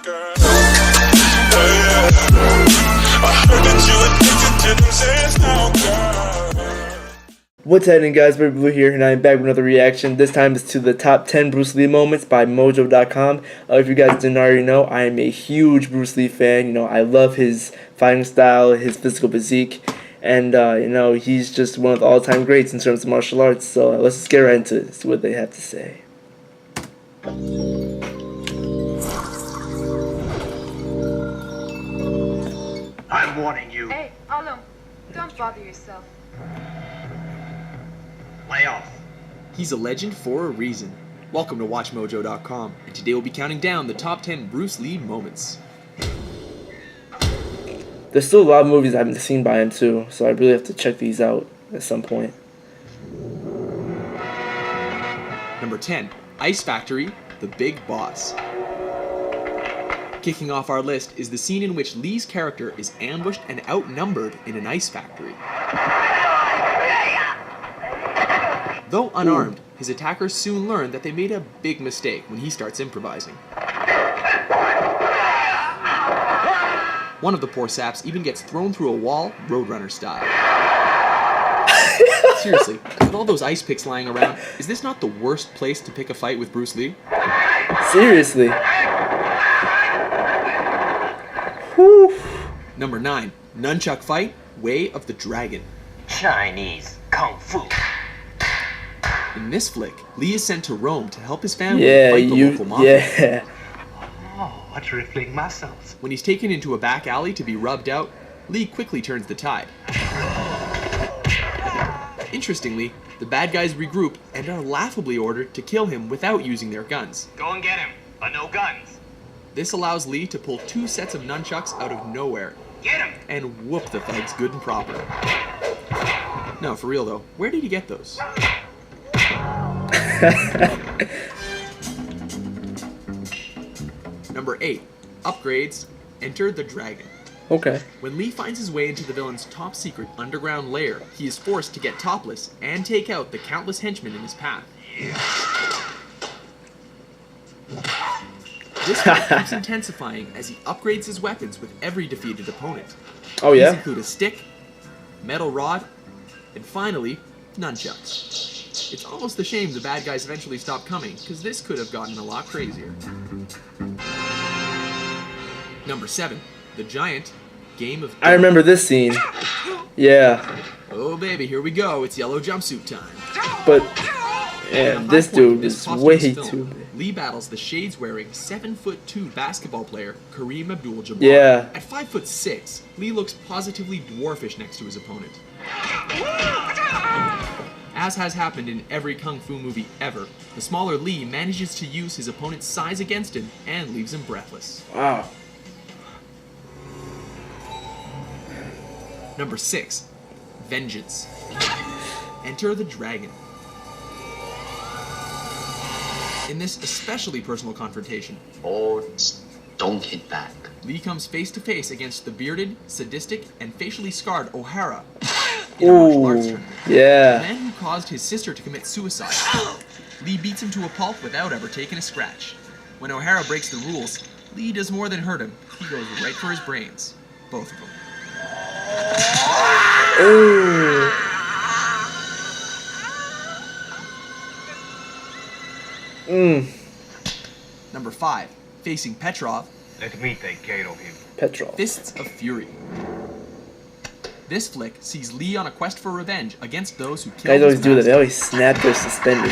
girl. I heard that you addicted to them saying now, girl. What's happening, guys? BobbyBlue here, and I'm back with another reaction. This time it's to the top 10 Bruce Lee moments by Mojo.com. If you guys didn't already know, I am a huge Bruce Lee fan. You know, I love his fighting style, his physical physique, and he's just one of the all-time greats in terms of martial arts. So let's just get right into it, see what they have to say. I'm warning you. Hey, Alum, don't bother yourself. Lay off. He's a legend for a reason. Welcome to WatchMojo.com, and today we'll be counting down the top 10 Bruce Lee moments. There's still a lot of movies I haven't seen by him too, so I really have to check these out at some point. Number 10, Ice Factory, The Big Boss. Kicking off our list is the scene in which Lee's character is ambushed and outnumbered in an ice factory. Though unarmed, his attackers soon learn that they made a big mistake when he starts improvising. One of the poor saps even gets thrown through a wall, Roadrunner style. Seriously, with all those ice picks lying around, is this not the worst place to pick a fight with Bruce Lee? Seriously. Whew. Number 9, Nunchuck Fight, Way of the Dragon. Chinese Kung Fu. In this flick, Lee is sent to Rome to help his family Yeah, fight the local mafia. yeah. Oh, what rippling muscles. When he's taken into a back alley to be rubbed out, Lee quickly turns the tide. Interestingly, the bad guys regroup and are laughably ordered to kill him without using their guns. Go and get him, but no guns. This allows Lee to pull 2 sets of nunchucks out of nowhere Get him! and whoop the thugs good and proper. No, for real though, where did he get those? Number 8, Upgrades, Enter the Dragon. Okay. When Lee finds his way into the villain's top secret underground lair, he is forced to get topless and take out the countless henchmen in his path. This fight keeps intensifying as he upgrades his weapons with every defeated opponent. Oh These yeah? include a stick, metal rod, and finally, nunchucks. It's almost a shame the bad guys eventually stopped coming, because this could have gotten a lot crazier. Number 7, The Giant, Game of Death. I remember this scene. Yeah. Oh baby, here we go, it's yellow jumpsuit time. But At a yeah, high this point dude in this is posthumous way film, too big. Lee battles the shades-wearing 7'2" basketball player Kareem Abdul-Jabbar. Yeah. At 5'6", Lee looks positively dwarfish next to his opponent. As has happened in every kung fu movie ever, the smaller Lee manages to use his opponent's size against him and leaves him breathless. Wow. Number 6, Vengeance. Enter the Dragon. In this especially personal confrontation, Oh, don't hit back. Lee comes face to face against the bearded, sadistic, and facially scarred O'Hara in a martial arts Ooh. tournament. The Yeah. man who caused his sister to commit suicide. Lee beats him to a pulp without ever taking a scratch. When O'Hara breaks the rules, Lee does more than hurt him. He goes right for his brains. Both of them. Ooh. Number 5, facing Petrov, Let me take care of him. Petrov. Fists of Fury. This flick sees Lee on a quest for revenge against those who killed Guys always his do that. They master. always snap their suspenders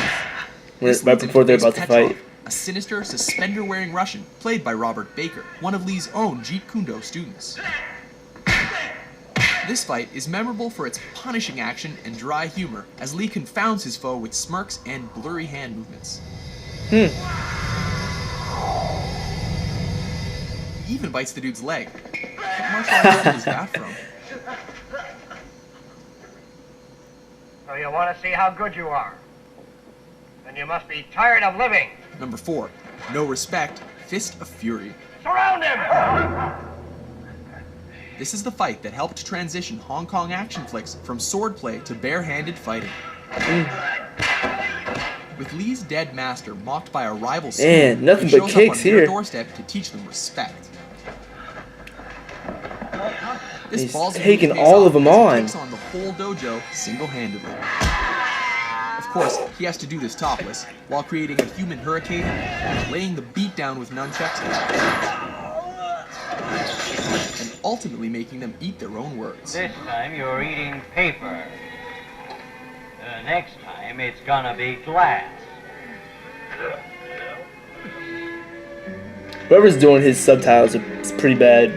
This right leads him before they're face about to Petrov, fight. a sinister, suspender-wearing Russian, played by Robert Baker, one of Lee's own Jeet Kune Do students. This fight is memorable for its punishing action and dry humor, as Lee confounds his foe with smirks and blurry hand movements. He even bites the dude's leg. What martial art is that from? So you want to see how good you are? Then you must be tired of living. Number 4, No Respect, Fist of Fury. Surround him! This is the fight that helped transition Hong Kong action flicks from swordplay to bare-handed fighting. With Lee's dead master mocked by a rival Man, student, nothing he but shows kicks up on their here. doorstep to teach them respect. This He's ballsy taking move pays all off of them as he on. takes on the whole dojo single-handedly. Of course, he has to do this topless, while creating a human hurricane, laying the beat down with nunchucks, and ultimately making them eat their own words. This time you're eating paper. Next time it's gonna be glass. Whoever's doing his subtitles is pretty bad.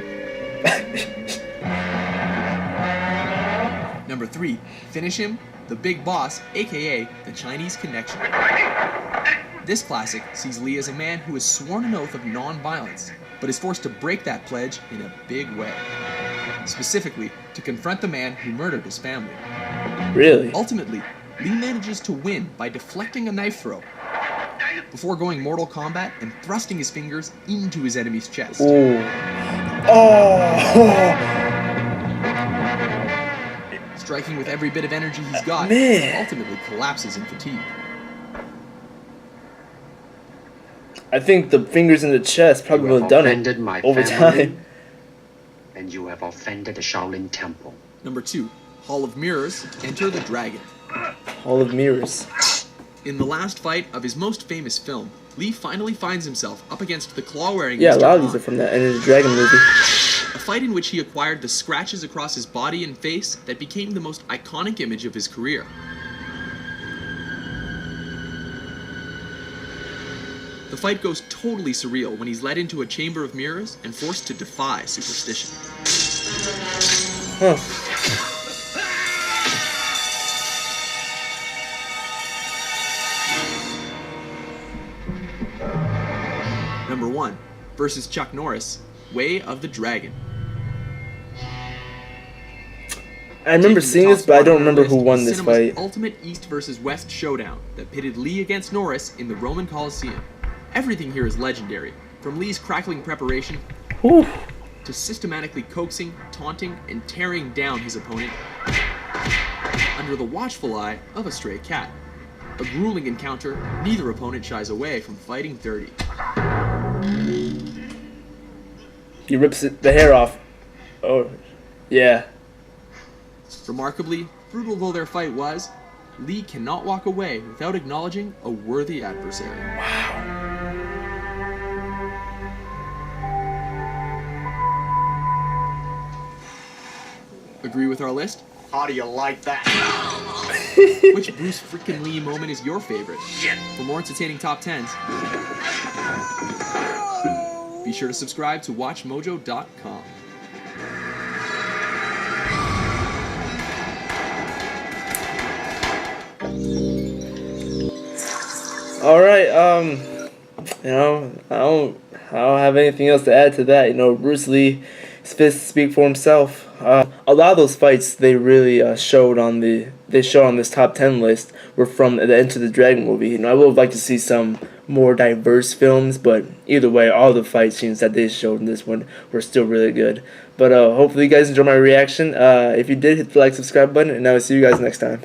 Number 3, finish him, the big boss, aka the Chinese Connection. This classic sees Lee as a man who has sworn an oath of non-violence, but is forced to break that pledge in a big way. Specifically, to confront the man who murdered his family. Really? Ultimately, Lee manages to win by deflecting a knife throw, before going Mortal Kombat and thrusting his fingers into his enemy's chest. Ooh. Oh. Striking with every bit of energy he's got, Man. he ultimately collapses in fatigue. I think the fingers in the chest probably You would have have done offended it my over family. time. And you have offended the Shaolin Temple. Number 2, Hall of Mirrors, Enter the Dragon. Hall of Mirrors. In the last fight of his most famous film, Lee finally finds himself up against the claw-wearing Yeah, a Mr. lot of these Han. are from that Enter the Dragon movie. A fight in which he acquired the scratches across his body and face that became the most iconic image of his career. The fight goes totally surreal when he's led into a chamber of mirrors and forced to defy superstition. Huh. Number 1, versus Chuck Norris, Way of the Dragon. I remember Taking the seeing top this, but I spot don't on our remember list who won is this cinema's fight. Ultimate East versus West showdown that pitted Lee against Norris in the Roman Colosseum. Everything here is legendary, from Lee's crackling preparation Whew. to systematically coaxing, taunting, and tearing down his opponent under the watchful eye of a stray cat. A grueling encounter, neither opponent shies away from fighting dirty. He rips the hair off. Oh, yeah. Remarkably, brutal though their fight was, Lee cannot walk away without acknowledging a worthy adversary. Agree with our list? How do you like that? Which Bruce freaking Lee moment is your favorite? For more entertaining top 10s, be sure to subscribe to WatchMojo.com. All right. I don't have anything else to add to that. You know, Bruce Lee, his fists speak for himself. A lot of those fights they really showed on this top 10 list were from the Enter the Dragon movie. You know, I would like to see some more diverse films, but either way, all the fight scenes that they showed in this one were still really good. But hopefully you guys enjoyed my reaction. If you did, hit the like, subscribe button, and I will see you guys next time.